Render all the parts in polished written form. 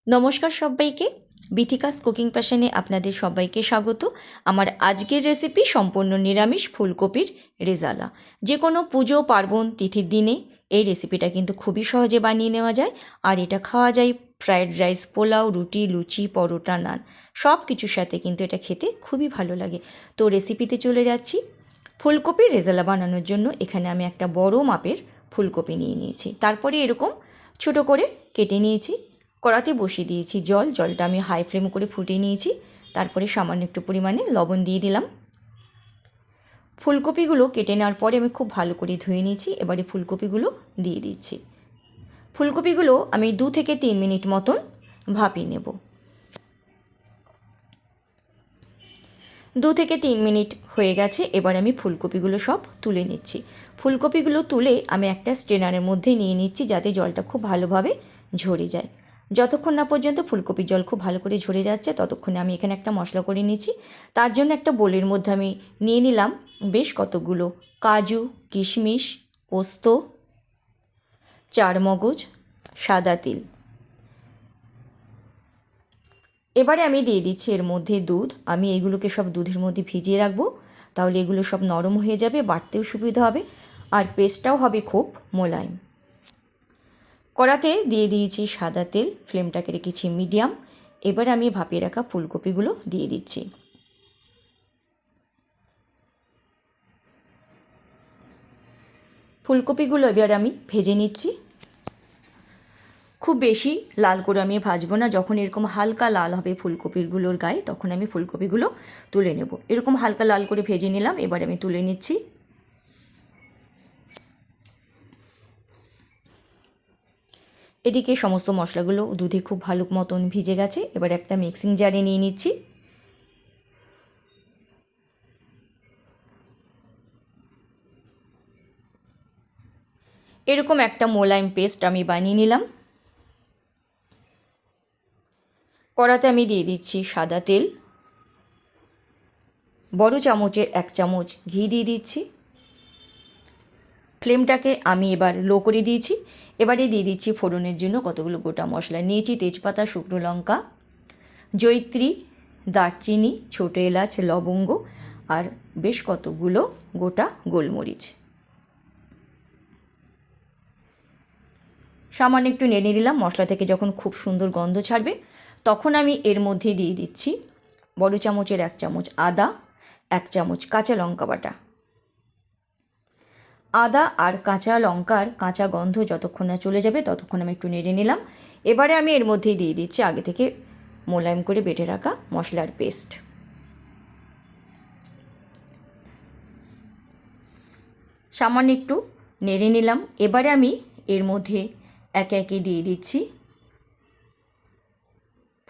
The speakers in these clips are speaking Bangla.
নমস্কার সবাইকে, বিথিকাস কুকিং প্যাশনে আপনাদের সবাইকে স্বাগত। আমার আজকের রেসিপি সম্পূর্ণ নিরামিষ ফুলকপির রেজালা। যে কোনো পুজো পার্বণ তিথির দিনে এই রেসিপিটা কিন্তু খুবই সহজে বানিয়ে নেওয়া যায়, আর এটা খাওয়া যায় ফ্রায়েড রাইস, পোলাও, রুটি, লুচি, পরোটা, নান সব কিছুর সাথে কিন্তু এটা খেতে খুবই ভালো লাগে। তো রেসিপিতে চলে যাচ্ছি। ফুলকপির রেজালা বানানোর জন্য এখানে আমি একটা বড় মাপের ফুলকপি নিয়ে নিয়েছি। তারপরে এরকম ছোট করে কেটে নিয়েছি। কড়াতে বসিয়ে দিয়েছি জলটা আমি হাই ফ্লেম করে ফুটিয়ে নিয়েছি। তারপরে সামান্য একটু পরিমাণে লবণ দিয়ে দিলাম। ফুলকপিগুলো কেটে নেওয়ার পরে আমি খুব ভালো করে ধুয়ে নিয়েছি। এবারে ফুলকপিগুলো দিয়ে দিচ্ছি। ফুলকপিগুলো আমি 2 থেকে 3 মিনিট মতন ভাপিয়ে নেব। 2 থেকে 3 মিনিট হয়ে গেছে। এবার আমি ফুলকপিগুলো সব তুলে নিচ্ছি। ফুলকপিগুলো তুলে আমি একটা স্ট্রেনারের মধ্যে নিয়ে নিচ্ছি, যাতে জলটা খুব ভালোভাবে ঝরে যায়। যতক্ষণ না পর্যন্ত ফুলকপির জল খুব ভালো করে ঝরে যাচ্ছে, ততক্ষণে আমি এখানে একটা মশলা করে নিচ্ছি। তার জন্য একটা বোলের মধ্যে আমি নিয়ে নিলাম বেশ কতগুলো কাজু, কিশমিশ, পোস্ত, চারমগজ, সাদা তিল। এবারে আমি দিয়ে দিচ্ছি এর মধ্যে দুধ। আমি এগুলোকে সব দুধের মধ্যে ভিজিয়ে রাখবো, তাহলে এগুলো সব নরম হয়ে যাবে, বাটতেও সুবিধা হবে, আর পেস্টটাও হবে খুব মোলায়েম। কড়াতে দিয়ে দিয়েছি সাদা তেল, ফ্লেমটাকে রেখেছি মিডিয়াম। এবার আমি ভাপিয়ে রাখা ফুলকপিগুলো দিয়ে দিচ্ছি। ফুলকপিগুলো এবার আমি ভেজে নিচ্ছি। খুব বেশি লাল করে আমি ভাজবো না। যখন এরকম হালকা লাল হবে ফুলকপিগুলোর গায়ে, তখন আমি ফুলকপিগুলো তুলে নেব। এরকম হালকা লাল করে ভেজে নিলাম, এবার আমি তুলে নিচ্ছি। এদিকে সমস্ত মশলাগুলো দুধে খুব ভালো মতন ভিজে গেছে। এবার একটা মিক্সিং জারে নিয়ে নিচ্ছি। এরকম একটা মোলায়েম পেস্ট আমি বানিয়ে নিলাম। কড়াতে আমি দিয়ে দিচ্ছি সাদা তেল, বড় চামচের 1 চামচ ঘি দিয়ে দিচ্ছি। ফ্লেমটাকে আমি এবার লো করে দিয়েছি। এবারে দিয়ে দিচ্ছি ফোড়নের জন্য কতগুলো গোটা মশলা নিয়েছি। তেজপাতা, শুকনো লঙ্কা, জয়িত্রী, দারচিনি, ছোটো এলাচ, লবঙ্গ, আর বেশ কতগুলো গোটা গোলমরিচ। সামান্য একটু নেড়ে নিলাম। মশলা থেকে যখন খুব সুন্দর গন্ধ ছাড়বে, তখন আমি এর মধ্যে দিয়ে দিচ্ছি বড় চামচের 1 চামচ আদা, 1 চামচ কাঁচা লঙ্কা বাটা। আদা আর কাঁচা লঙ্কার কাঁচা গন্ধ যতক্ষণ না চলে যাবে, ততক্ষণ আমি একটু নেড়ে নিলাম। এবারে আমি এর মধ্যেই দিয়ে দিচ্ছি আগে থেকে মোলায়েম করে বেটে রাখা মশলার পেস্ট। সামান্য একটু নেড়ে নিলাম। এবারে আমি এর মধ্যে একে একে দিয়ে দিচ্ছি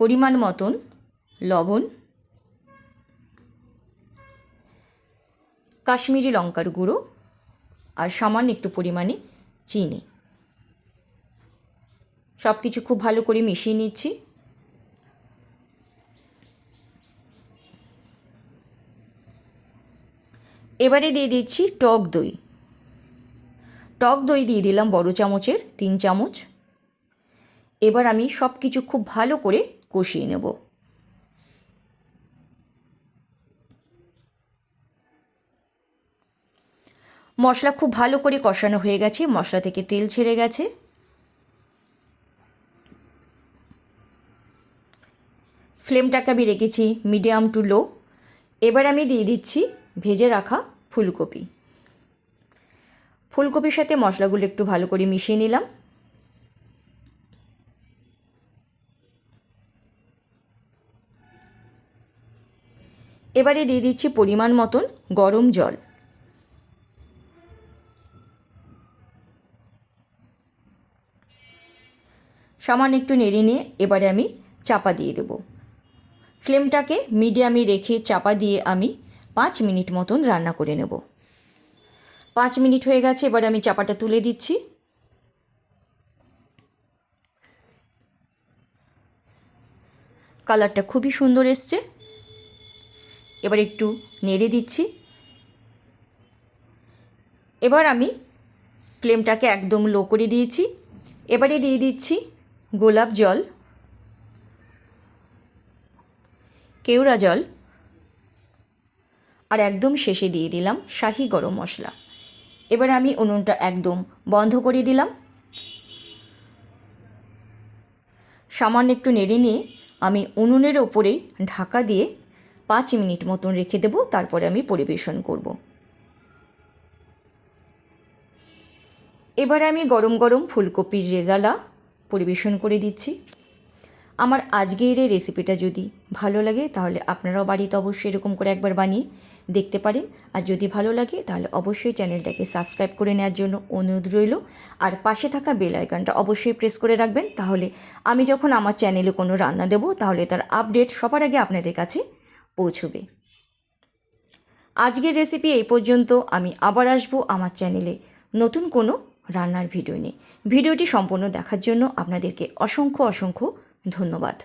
পরিমাণ মতন লবণ, কাশ্মীরি লঙ্কার গুঁড়ো, আর সামান্য একটু পরিমাণে চিনি। সব কিছু খুব ভালো করে মিশিয়ে নিচ্ছি। এবারে দিয়ে দিচ্ছি টক দই। টক দই দিয়ে দিলাম বড় চামচের 3 চামচ। এবার আমি সব কিছু খুব ভালো করে কষিয়ে নেব। মশলা খুব ভালো করে কষানো হয়ে গেছে, মশলা থেকে তেল ছেড়ে গেছে। ফ্লেমটাকে আমি রেখেছি মিডিয়াম টু লো। এবার আমি দিয়ে দিচ্ছি ভেজে রাখা ফুলকপি। ফুলকপির সাথে মশলাগুলো একটু ভালো করে মিশিয়ে নিলাম। এবারে দিয়ে দিচ্ছি পরিমাণ মতন গরম জল। সামান্য একটু নেড়ে নিয়ে এবারে আমি চাপা দিয়ে দেব। ফ্লেমটাকে মিডিয়ামে রেখে চাপা দিয়ে আমি 5 মিনিট মতন রান্না করে নেব। 5 মিনিট হয়ে গেছে। এবার আমি চাপাটা তুলে দিচ্ছি। কালারটা খুবই সুন্দর এসছে। এবার একটু নেড়ে দিচ্ছি। এবার আমি ফ্লেমটাকে একদম লো করে দিয়েছি। এবারে দিয়ে দিচ্ছি গোলাপ জল। কেওড়া জল, আর একদম শেষে দিয়ে দিলাম শাহি গরম মশলা। এবার আমি উনুনটা একদম বন্ধ করে দিলাম। সামান্য একটু নেড়ে নিয়ে আমি উনুনের ওপরেই ঢাকা দিয়ে 5 মিনিট মতন রেখে দেবো, তারপরে আমি পরিবেশন করব। এবার আমি গরম গরম ফুলকপির রেজালা পরিবেশন করে দিচ্ছি। আমার আজকের এই রেসিপিটা যদি ভালো লাগে তাহলে আপনারাও বাড়িতে অবশ্যই এরকম করে একবার বানিয়ে দেখতে পারেন। আর যদি ভালো লাগে তাহলে অবশ্যই চ্যানেলটাকে সাবস্ক্রাইব করে নেওয়ার জন্য অনুরোধ রইল। আর পাশে থাকা বেল আইকনটা অবশ্যই প্রেস করে রাখবেন, তাহলে আমি যখন আমার চ্যানেলে কোনো রান্না দেবো তাহলে তার আপডেট সবার আগে আপনাদের কাছে পৌঁছবে। আজকের রেসিপি এই পর্যন্ত। আমি আবার আসবো আমার চ্যানেলে নতুন কোনো রান্নার ভিডিও নিয়ে। ভিডিওটি সম্পূর্ণ দেখার জন্য আপনাদেরকে অসংখ্য অসংখ্য ধন্যবাদ।